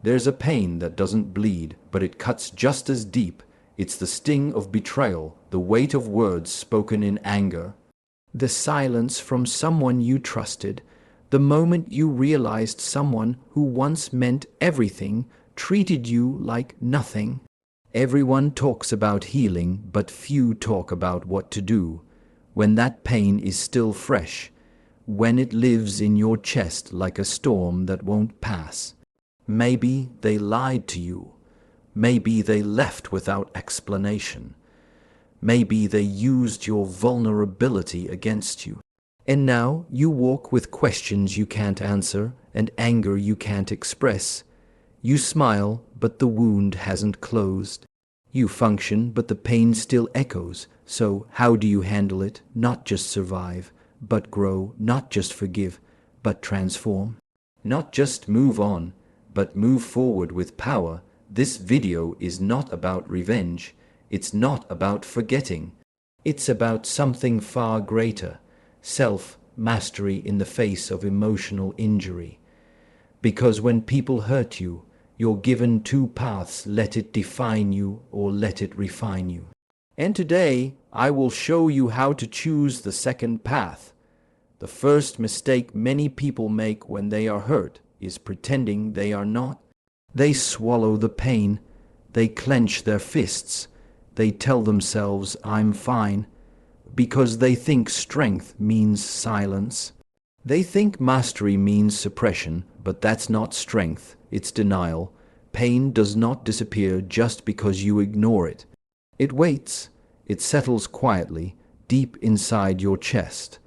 There's a pain that doesn't bleed, but it cuts just as deep. It's the sting of betrayal, the weight of words spoken in anger, the silence from someone you trusted, the moment you realized someone who once meant everything treated you like nothing. Everyone talks about healing, but few talk about what to do when that pain is still fresh, when it lives in your chest like a storm that won't pass. Maybe they lied to you. Maybe they left without explanation. Maybe they used your vulnerability against you. And now you walk with questions you can't answer and anger you can't express. You smile, but the wound hasn't closed. You function, but the pain still echoes. So how do you handle it? Not just survive, but grow. Not just forgive, but transform. Not just move on, but move forward with power. This video is not about revenge. It's not about forgetting. It's about something far greater. Self-mastery in the face of emotional injury. Because when people hurt you, you're given two paths: let it define you or let it refine you. And today, I will show you how to choose the second path. The first mistake many people make when they are hurt is pretending they are not. They swallow the pain. They clench their fists. They tell themselves, "I'm fine," because they think strength means silence. They think mastery means suppression, but that's not strength, it's denial. Pain does not disappear just because you ignore it. It waits, it settles quietly, deep inside your chest,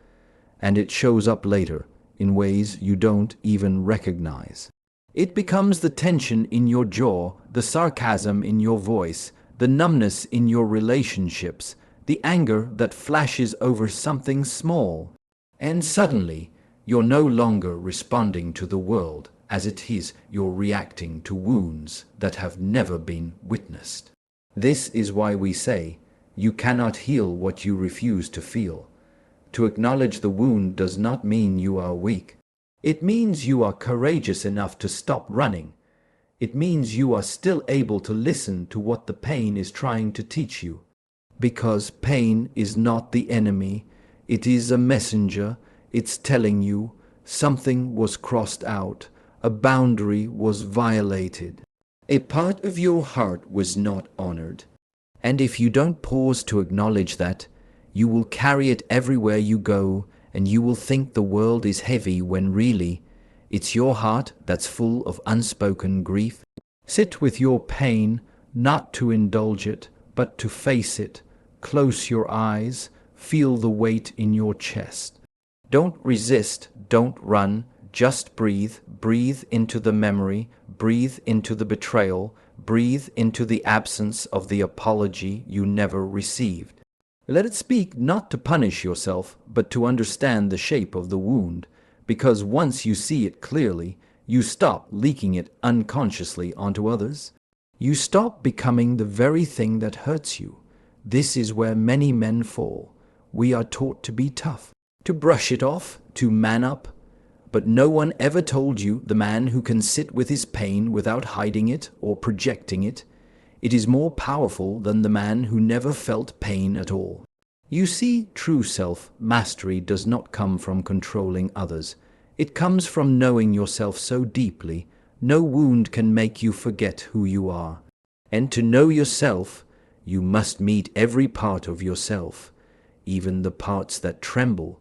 and it shows up later in ways you don't even recognize. It becomes the tension in your jaw, the sarcasm in your voice, the numbness in your relationships, the anger that flashes over something small. And suddenly, you're no longer responding to the world as it is, you're reacting to wounds that have never been witnessed. This is why we say, you cannot heal what you refuse to feel. To acknowledge the wound does not mean you are weak. It means you are courageous enough to stop running. It means you are still able to listen to what the pain is trying to teach you. Because pain is not the enemy, it is a messenger. It's telling you something was crossed out, a boundary was violated, a part of your heart was not honored. And if you don't pause to acknowledge that, you will carry it everywhere you go, and you will think the world is heavy when really, it's your heart that's full of unspoken grief. Sit with your pain, not to indulge it, but to face it. Close your eyes, feel the weight in your chest. Don't resist, don't run, just breathe. Breathe into the memory, breathe into the betrayal, breathe into the absence of the apology you never received. Let it speak, not to punish yourself, but to understand the shape of the wound, because once you see it clearly, you stop leaking it unconsciously onto others. You stop becoming the very thing that hurts you. This is where many men fall. We are taught to be tough, to brush it off, to man up. But no one ever told you the man who can sit with his pain without hiding it or projecting it. It is more powerful than the man who never felt pain at all. You see, true self-mastery does not come from controlling others. It comes from knowing yourself so deeply, no wound can make you forget who you are. And to know yourself, you must meet every part of yourself, even the parts that tremble,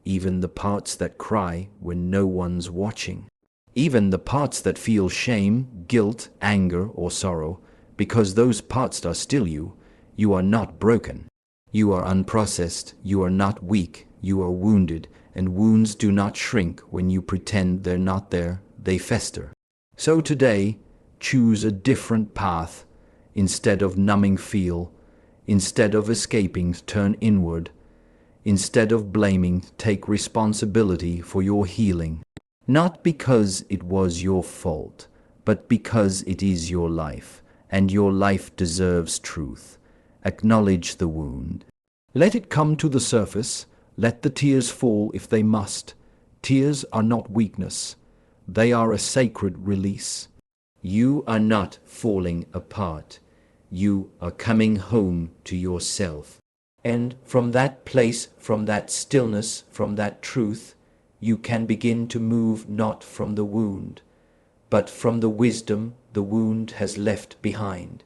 even the parts that cry when no one's watching, even the parts that feel shame, guilt, anger, or sorrow, because those parts are still you. You are not broken. You are unprocessed. You are not weak. You are wounded, and wounds do not shrink when you pretend they're not there. They fester. So today, choose a different path. Instead of numbing feel, instead of escaping, turn inward. Instead of blaming, take responsibility for your healing. Not because it was your fault, but because it is your life, and your life deserves truth. Acknowledge the wound. Let it come to the surface. Let the tears fall if they must. Tears are not weakness. They are a sacred release. You are not falling apart. You are coming home to yourself. And from that place, from that stillness, from that truth, you can begin to move not from the wound, but from the wisdom the wound has left behind.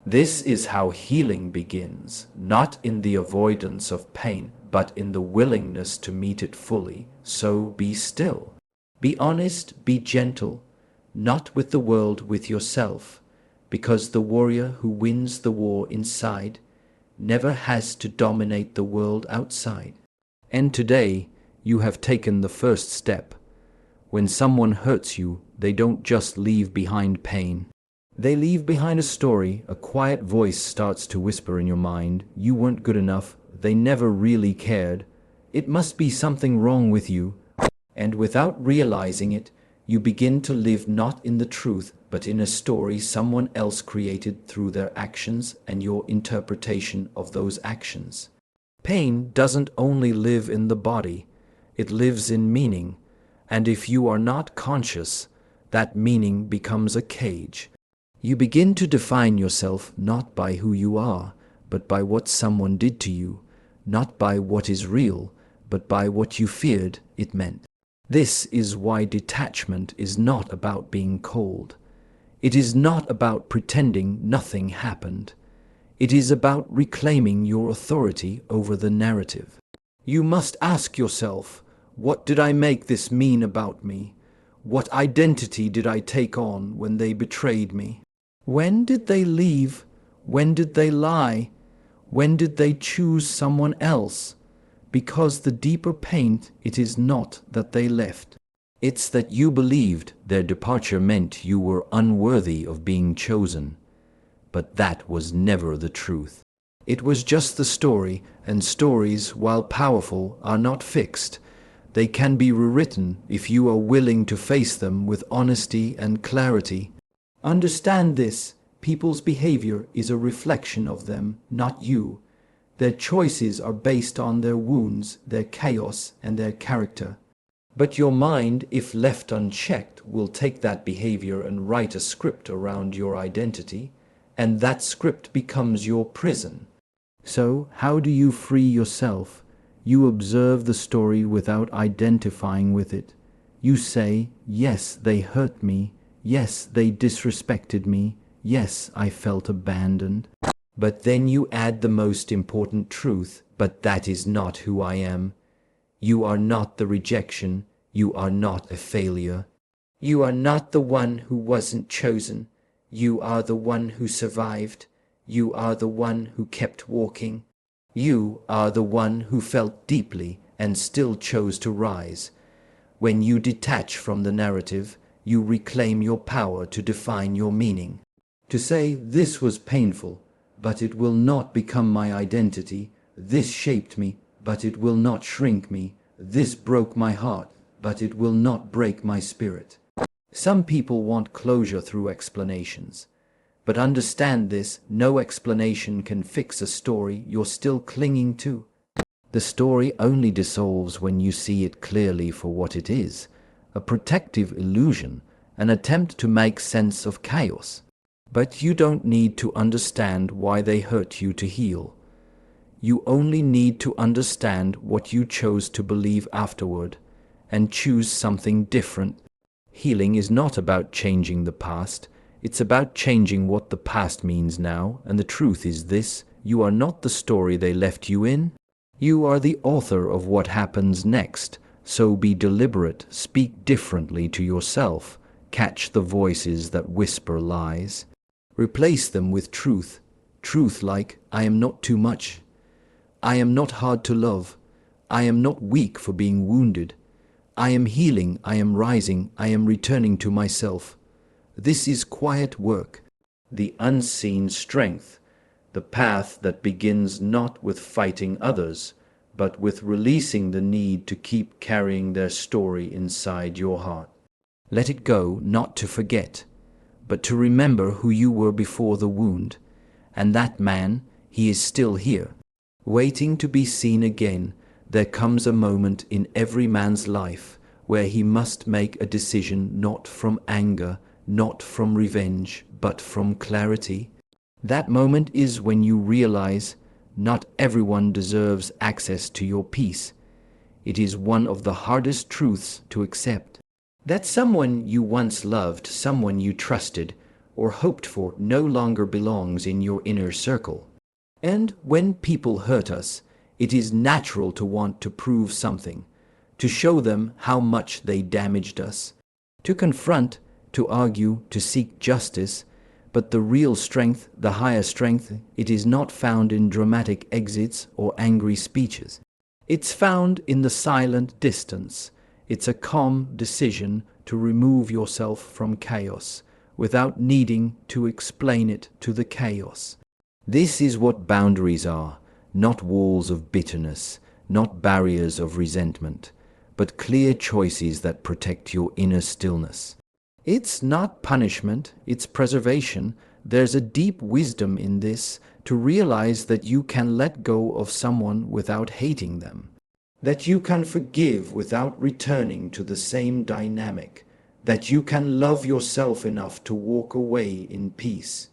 This is how healing begins, not in the avoidance of pain, but in the willingness to meet it fully. So be still. Be honest, be gentle, not with the world, with yourself, because the warrior who wins the war inside never has to dominate the world outside. And today, you have taken the first step. When someone hurts you, they don't just leave behind pain. They leave behind a story. A quiet voice starts to whisper in your mind, you weren't good enough, they never really cared, it must be something wrong with you. And without realizing it, you begin to live not in the truth, but in a story someone else created through their actions and your interpretation of those actions. Pain doesn't only live in the body, it lives in meaning, and if you are not conscious, that meaning becomes a cage. You begin to define yourself not by who you are, but by what someone did to you, not by what is real, but by what you feared it meant. This is why detachment is not about being cold. It is not about pretending nothing happened. It is about reclaiming your authority over the narrative. You must ask yourself, what did I make this mean about me? What identity did I take on when they betrayed me? When did they leave? When did they lie? When did they choose someone else? Because the deeper pain, it is not that they left. It's that you believed their departure meant you were unworthy of being chosen. But that was never the truth. It was just the story, and stories, while powerful, are not fixed. They can be rewritten if you are willing to face them with honesty and clarity. Understand this, people's behavior is a reflection of them, not you. Their choices are based on their wounds, their chaos, and their character. But your mind, if left unchecked, will take that behavior and write a script around your identity, and that script becomes your prison. So, how do you free yourself? You observe the story without identifying with it. You say, yes, they hurt me. Yes, they disrespected me. Yes, I felt abandoned. But then you add the most important truth, but that is not who I am. You are not the rejection. You are not a failure. You are not the one who wasn't chosen. You are the one who survived. You are the one who kept walking. You are the one who felt deeply and still chose to rise. When you detach from the narrative, you reclaim your power to define your meaning. To say, this was painful, but it will not become my identity. This shaped me, but it will not shrink me. This broke my heart, but it will not break my spirit. Some people want closure through explanations. But understand this, no explanation can fix a story you're still clinging to. The story only dissolves when you see it clearly for what it is, a protective illusion, an attempt to make sense of chaos. But you don't need to understand why they hurt you to heal. You only need to understand what you chose to believe afterward, and choose something different. Healing is not about changing the past. It's about changing what the past means now, and the truth is this, you are not the story they left you in. You are the author of what happens next, so be deliberate, speak differently to yourself, catch the voices that whisper lies. Replace them with truth, truth like, I am not too much. I am not hard to love. I am not weak for being wounded. I am healing, I am rising, I am returning to myself. This is quiet work, the unseen strength, the path that begins not with fighting others, but with releasing the need to keep carrying their story inside your heart. Let it go, not to forget, but to remember who you were before the wound. And that man, he is still here, waiting to be seen again. There comes a moment in every man's life where he must make a decision not from anger, not from revenge, but from clarity. That moment is when you realize not everyone deserves access to your peace. It is one of the hardest truths to accept. That someone you once loved, someone you trusted or hoped for, no longer belongs in your inner circle. And when people hurt us, it is natural to want to prove something, to show them how much they damaged us, to confront, to argue, to seek justice. But the real strength, the higher strength, it is not found in dramatic exits or angry speeches. It's found in the silent distance. It's a calm decision to remove yourself from chaos without needing to explain it to the chaos. This is what boundaries are, not walls of bitterness, not barriers of resentment, but clear choices that protect your inner stillness. It's not punishment, it's preservation. There's a deep wisdom in this, to realize that you can let go of someone without hating them, that you can forgive without returning to the same dynamic, that you can love yourself enough to walk away in peace.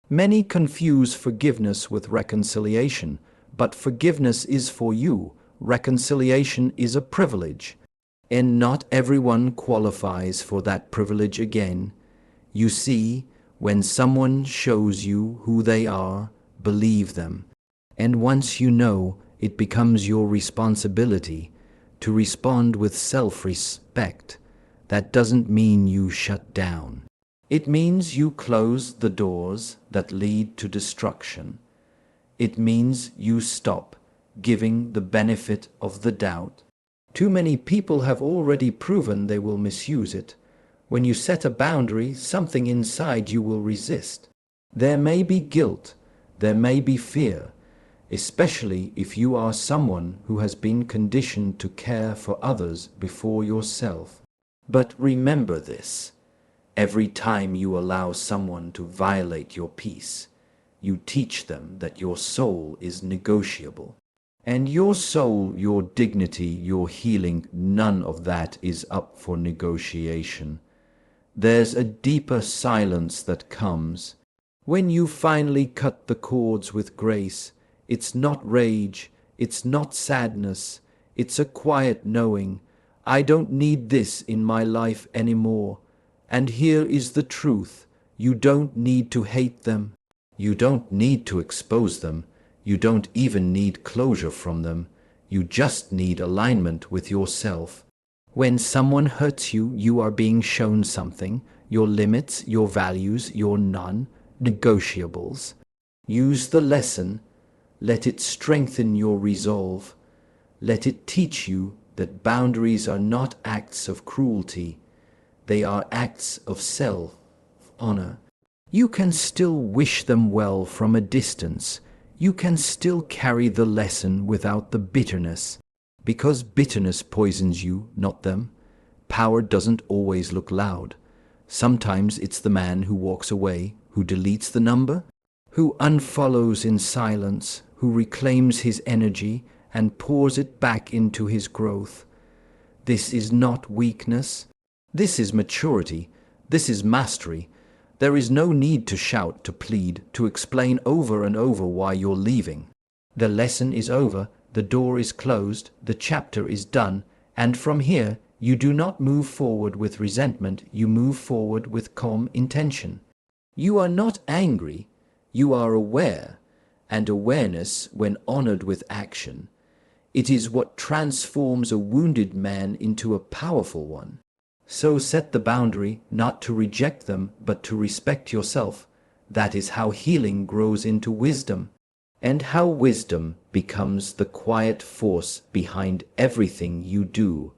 Many confuse forgiveness with reconciliation, but forgiveness is for you, reconciliation is a privilege. And not everyone qualifies for that privilege again. You see, when someone shows you who they are, believe them. And once you know, it becomes your responsibility to respond with self-respect. That doesn't mean you shut down. It means you close the doors that lead to destruction. It means you stop giving the benefit of the doubt. Too many people have already proven they will misuse it. When you set a boundary, something inside you will resist. There may be guilt, there may be fear, especially if you are someone who has been conditioned to care for others before yourself. But remember this: every time you allow someone to violate your peace, you teach them that your soul is negotiable. And your soul, your dignity, your healing, none of that is up for negotiation. There's a deeper silence that comes. When you finally cut the cords with grace, it's not rage, it's not sadness, it's a quiet knowing, I don't need this in my life anymore. And here is the truth: you don't need to hate them. You don't need to expose them. You don't even need closure from them. You just need alignment with yourself. When someone hurts you, you are being shown something, your limits, your values, your non-negotiables. Use the lesson. Let it strengthen your resolve. Let it teach you that boundaries are not acts of cruelty. They are acts of self-honor. You can still wish them well from a distance. You can still carry the lesson without the bitterness, because bitterness poisons you, not them. Power doesn't always look loud. Sometimes it's the man who walks away, who deletes the number, who unfollows in silence, who reclaims his energy and pours it back into his growth. This is not weakness. This is maturity. This is mastery. There is no need to shout, to plead, to explain over and over why you're leaving. The lesson is over, the door is closed, the chapter is done, and from here you do not move forward with resentment, you move forward with calm intention. You are not angry, you are aware, and awareness, when honored with action, it is what transforms a wounded man into a powerful one. So set the boundary, not to reject them, but to respect yourself. That is how healing grows into wisdom, and how wisdom becomes the quiet force behind everything you do.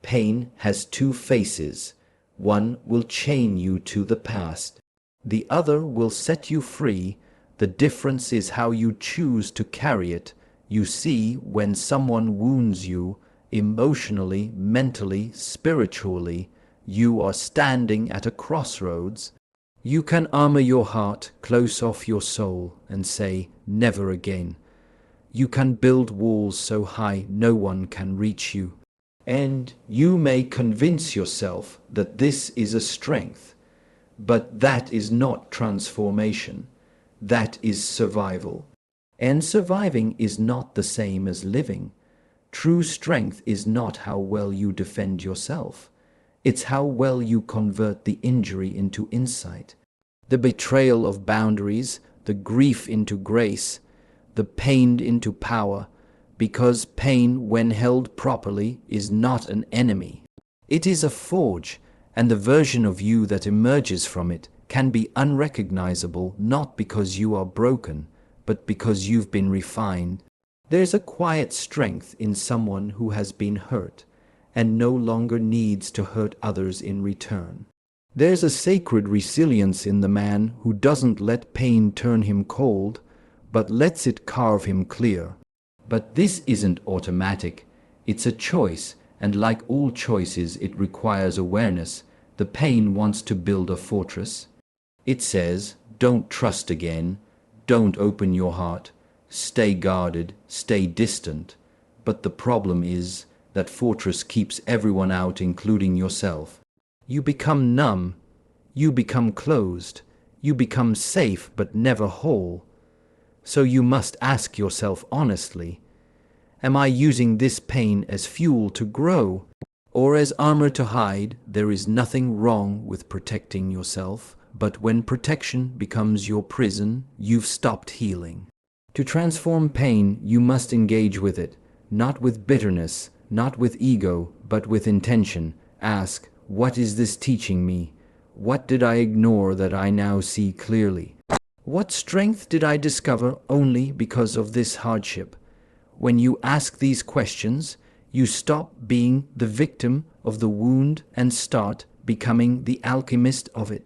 Pain has two faces. One will chain you to the past. The other will set you free. The difference is how you choose to carry it. You see, when someone wounds you, emotionally, mentally, spiritually, you are standing at a crossroads. You can armor your heart, close off your soul, and say, never again. You can build walls so high no one can reach you. And you may convince yourself that this is a strength. But that is not transformation. That is survival. And surviving is not the same as living. True strength is not how well you defend yourself. It's how well you convert the injury into insight, the betrayal of boundaries, the grief into grace, the pain into power, because pain, when held properly, is not an enemy. It is a forge, and the version of you that emerges from it can be unrecognizable not because you are broken, but because you've been refined. There's a quiet strength in someone who has been hurt and no longer needs to hurt others in return. There's a sacred resilience in the man who doesn't let pain turn him cold, but lets it carve him clear. But this isn't automatic. It's a choice, and like all choices, it requires awareness. The pain wants to build a fortress. It says, don't trust again, don't open your heart, stay guarded, stay distant. But the problem is that fortress keeps everyone out, including yourself. You become numb, you become closed, you become safe but never whole. So you must ask yourself honestly, am I using this pain as fuel to grow, or as armor to hide? There is nothing wrong with protecting yourself, but when protection becomes your prison, you've stopped healing. To transform pain, you must engage with it, not with bitterness, not with ego, but with intention. Ask, what is this teaching me? What did I ignore that I now see clearly? What strength did I discover only because of this hardship? When you ask these questions, you stop being the victim of the wound and start becoming the alchemist of it.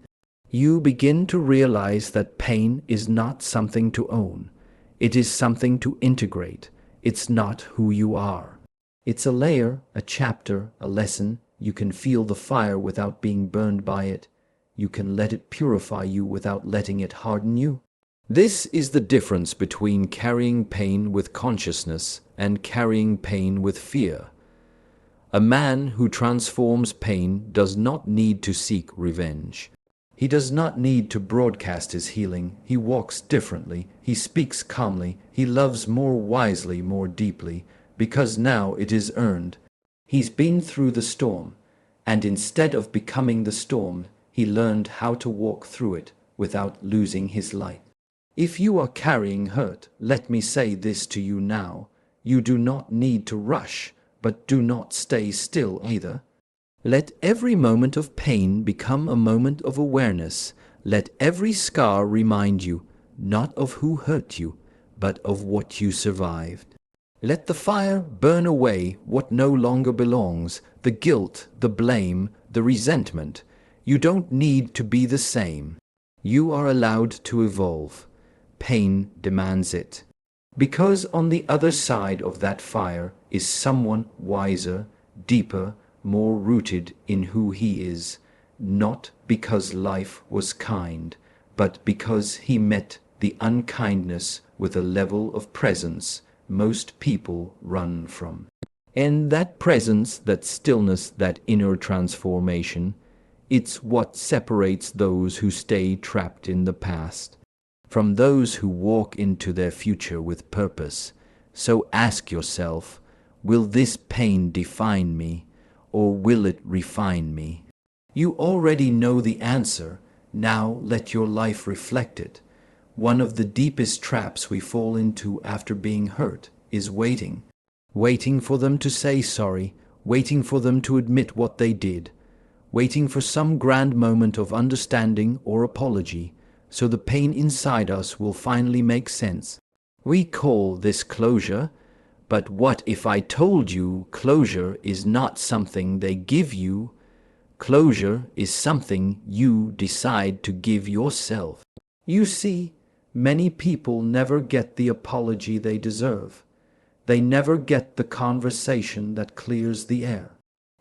You begin to realize that pain is not something to own. It is something to integrate. It's not who you are. It's a layer, a chapter, a lesson. You can feel the fire without being burned by it. You can let it purify you without letting it harden you. This is the difference between carrying pain with consciousness and carrying pain with fear. A man who transforms pain does not need to seek revenge. He does not need to broadcast his healing. He walks differently. He speaks calmly. He loves more wisely, more deeply, because now it is earned. He's been through the storm, and instead of becoming the storm, he learned how to walk through it without losing his light. If you are carrying hurt, let me say this to you now. You do not need to rush, but do not stay still either. Let every moment of pain become a moment of awareness. Let every scar remind you, not of who hurt you, but of what you survived. Let the fire burn away what no longer belongs, the guilt, the blame, the resentment. You don't need to be the same. You are allowed to evolve. Pain demands it. Because on the other side of that fire is someone wiser, deeper, more rooted in who he is, not because life was kind, but because he met the unkindness with a level of presence most people run from. And that presence, that stillness, that inner transformation, it's what separates those who stay trapped in the past from those who walk into their future with purpose. So ask yourself, will this pain define me, or will it refine me? You already know the answer. Now let your life reflect it. One of the deepest traps we fall into after being hurt is waiting. Waiting for them to say sorry, waiting for them to admit what they did, waiting for some grand moment of understanding or apology, so the pain inside us will finally make sense. We call this closure, but what if I told you closure is not something they give you? Closure is something you decide to give yourself. You see, many people never get the apology they deserve. They never get the conversation that clears the air.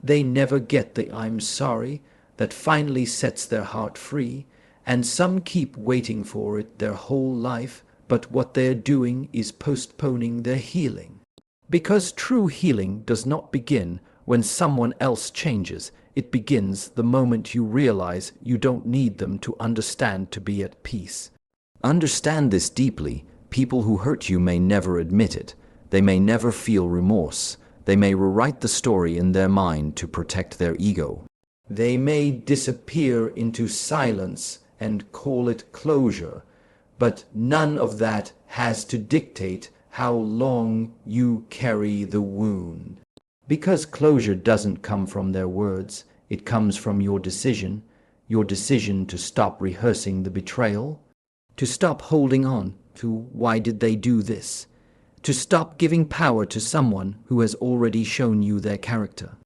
They never get the I'm sorry that finally sets their heart free, and some keep waiting for it their whole life, but what they're doing is postponing their healing. Because true healing does not begin when someone else changes, It begins the moment you realize you don't need them to understand to be at peace. Understand this deeply. People who hurt you may never admit it. They may never feel remorse. They may rewrite the story in their mind to protect their ego. They may disappear into silence and call it closure, but none of that has to dictate how long you carry the wound. Because closure doesn't come from their words, it comes from your decision to stop rehearsing the betrayal, to stop holding on to why did they do this, to stop giving power to someone who has already shown you their character.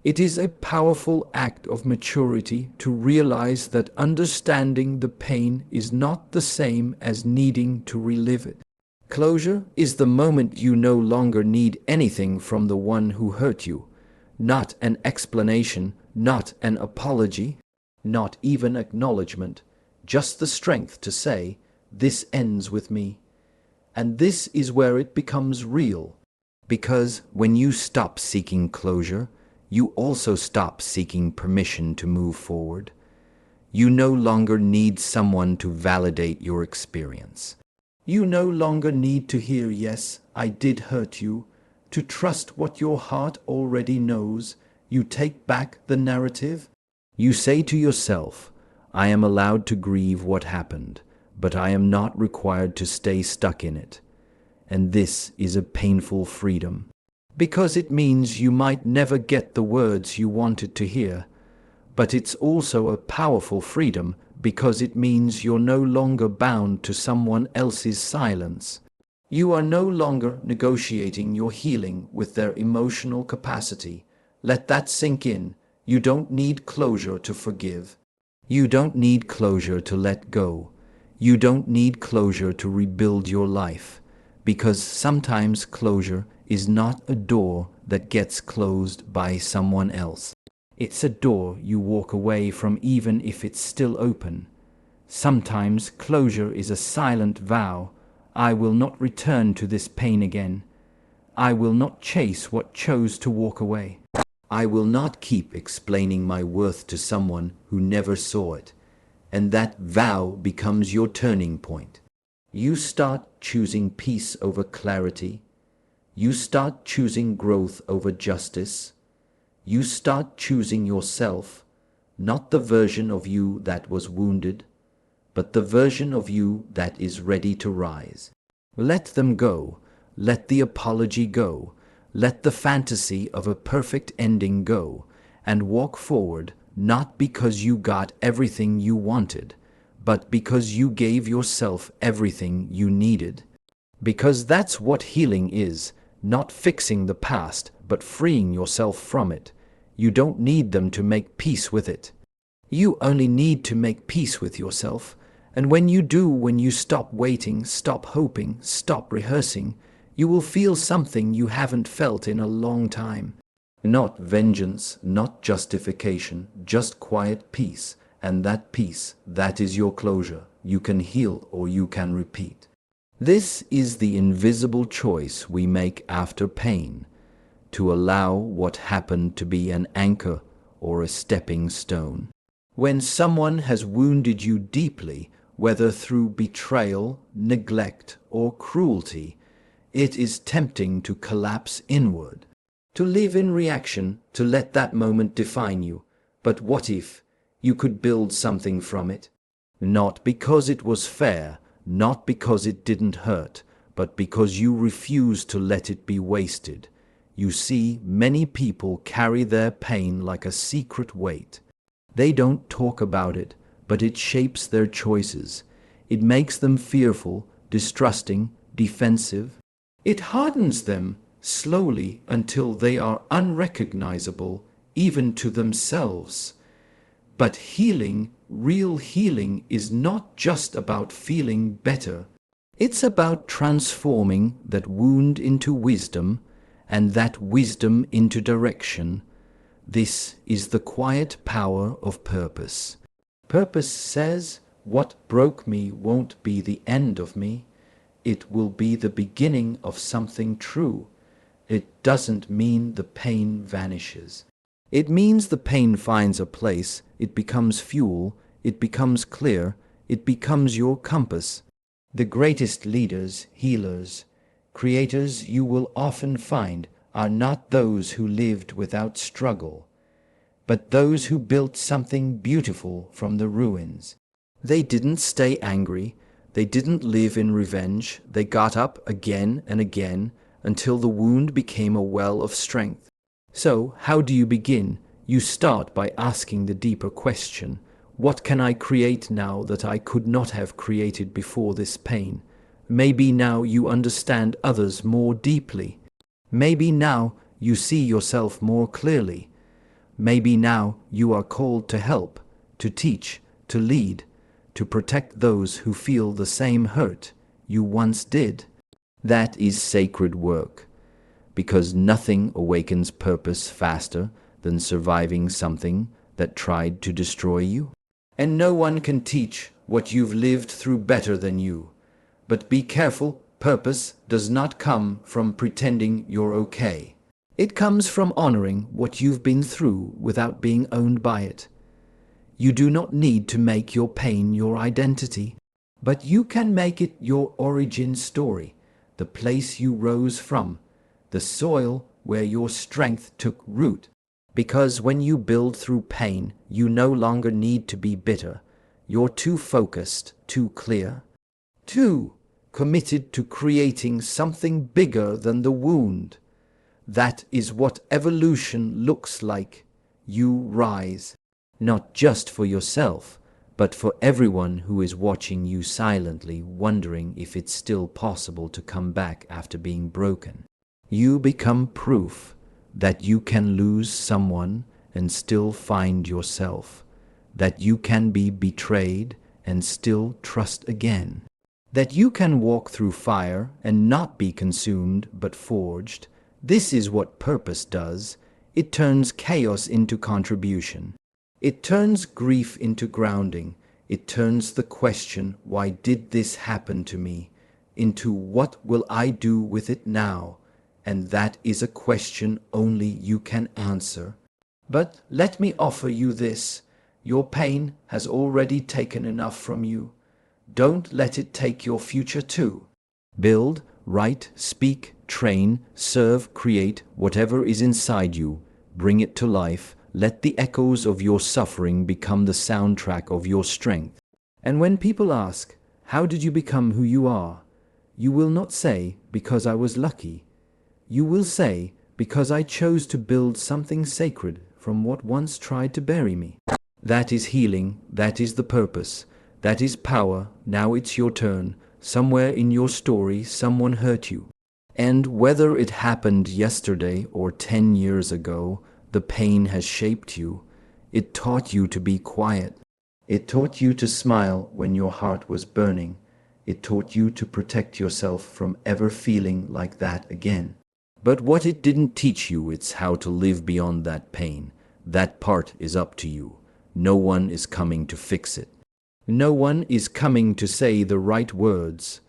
It is a powerful act of maturity to realize that understanding the pain is not the same as needing to relive it. Closure is the moment you no longer need anything from the one who hurt you. Not an explanation, not an apology, not even acknowledgement, just the strength to say, "This ends with me." And this is where it becomes real. Because when you stop seeking closure, you also stop seeking permission to move forward. You no longer need someone to validate your experience. You no longer need to hear, "Yes, I did hurt you," to trust what your heart already knows. You take back the narrative. You say to yourself, "I am allowed to grieve what happened, but I am not required to stay stuck in it." And this is a painful freedom, because it means you might never get the words you wanted to hear. But it's also a powerful freedom because it means you're no longer bound to someone else's silence. You are no longer negotiating your healing with their emotional capacity. Let that sink in. You don't need closure to forgive. You don't need closure to let go. You don't need closure to rebuild your life. Because sometimes closure is not a door that gets closed by someone else. It's a door you walk away from even if it's still open. Sometimes closure is a silent vow. I will not return to this pain again. I will not chase what chose to walk away. I will not keep explaining my worth to someone who never saw it. And that vow becomes your turning point. You start choosing peace over clarity. You start choosing growth over justice. You start choosing yourself, not the version of you that was wounded, but the version of you that is ready to rise. Let them go. Let the apology go. Let the fantasy of a perfect ending go, and walk forward, not because you got everything you wanted, but because you gave yourself everything you needed. Because that's what healing is, not fixing the past, but freeing yourself from it. You don't need them to make peace with it. You only need to make peace with yourself. And when you do, when you stop waiting, stop hoping, stop rehearsing, you will feel something you haven't felt in a long time. Not vengeance, not justification, just quiet peace. And that peace, that is your closure. You can heal or you can repeat. This is the invisible choice we make after pain, to allow what happened to be an anchor or a stepping stone. When someone has wounded you deeply, whether through betrayal, neglect, or cruelty, it is tempting to collapse inward, to live in reaction, to let that moment define you. But what if you could build something from it? Not because it was fair, not because it didn't hurt, but because you refused to let it be wasted. You see, many people carry their pain like a secret weight. They don't talk about it, but it shapes their choices. It makes them fearful, distrusting, defensive. It hardens them slowly until they are unrecognizable, even to themselves. But healing, real healing, is not just about feeling better. It's about transforming that wound into wisdom, and that wisdom into direction. This is the quiet power of purpose. Purpose says, what broke me won't be the end of me. It will be the beginning of something true. It doesn't mean the pain vanishes. It means the pain finds a place, it becomes fuel, it becomes clear, it becomes your compass. The greatest leaders, healers, creators you will often find are not those who lived without struggle, but those who built something beautiful from the ruins. They didn't stay angry, they didn't live in revenge, they got up again and again until the wound became a well of strength. So, how do you begin? You start by asking the deeper question: what can I create now that I could not have created before this pain? Maybe now you understand others more deeply. Maybe now you see yourself more clearly. Maybe now you are called to help, to teach, to lead, to protect those who feel the same hurt you once did. That is sacred work, because nothing awakens purpose faster than surviving something that tried to destroy you. And no one can teach what you've lived through better than you. But be careful, purpose does not come from pretending you're okay. It comes from honoring what you've been through without being owned by it. You do not need to make your pain your identity, but you can make it your origin story, the place you rose from, the soil where your strength took root. Because when you build through pain, you no longer need to be bitter. You're too focused, too clear, too committed to creating something bigger than the wound. That is what evolution looks like. You rise, not just for yourself, but for everyone who is watching you silently, wondering if it's still possible to come back after being broken. You become proof that you can lose someone and still find yourself, that you can be betrayed and still trust again, that you can walk through fire and not be consumed but forged. This is what purpose does. It turns chaos into contribution. It turns grief into grounding. It turns the question, why did this happen to me, into what will I do with it now? And that is a question only you can answer. But let me offer you this. Your pain has already taken enough from you. Don't let it take your future too. Build, write, speak, train, serve, create whatever is inside you. Bring it to life. Let the echoes of your suffering become the soundtrack of your strength. And when people ask, how did you become who you are? You will not say, because I was lucky. You will say, because I chose to build something sacred from what once tried to bury me. That is healing, that is the purpose, that is power. Now it's your turn. Somewhere in your story, someone hurt you. And whether it happened yesterday or 10 years ago, the pain has shaped you. It taught you to be quiet. It taught you to smile when your heart was burning. It taught you to protect yourself from ever feeling like that again. But what it didn't teach you, it's how to live beyond that pain. That part is up to you. No one is coming to fix it. No one is coming to say the right words.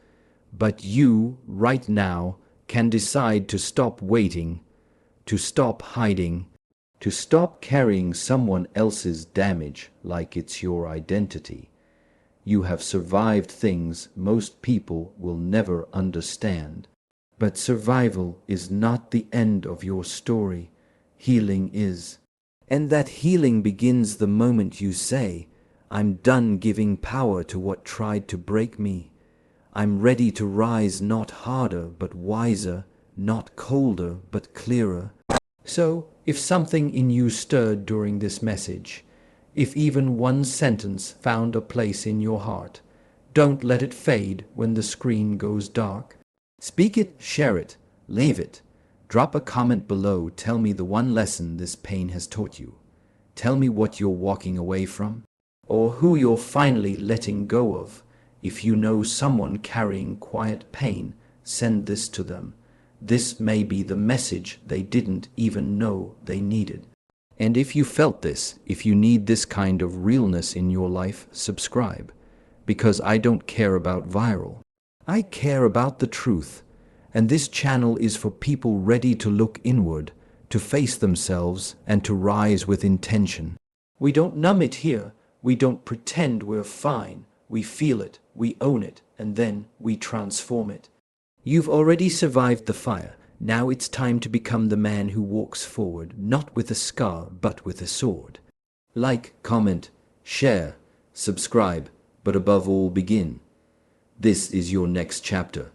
But you, right now, can decide to stop waiting, to stop hiding, to stop carrying someone else's damage like it's your identity. You have survived things most people will never understand. But survival is not the end of your story. Healing is. And that healing begins the moment you say, I'm done giving power to what tried to break me. I'm ready to rise not harder but wiser, not colder but clearer. So, if something in you stirred during this message, if even one sentence found a place in your heart, don't let it fade when the screen goes dark. Speak it, share it, leave it. Drop a comment below. Tell me the one lesson this pain has taught you. Tell me what you're walking away from, or who you're finally letting go of. If you know someone carrying quiet pain, send this to them. This may be the message they didn't even know they needed. And if you felt this, if you need this kind of realness in your life, subscribe. Because I don't care about viral. I care about the truth. And this channel is for people ready to look inward, to face themselves, and to rise with intention. We don't numb it here. We don't pretend we're fine. We feel it, we own it, and then we transform it. You've already survived the fire. Now it's time to become the man who walks forward, not with a scar, but with a sword. Like, comment, share, subscribe, but above all, begin. This is your next chapter.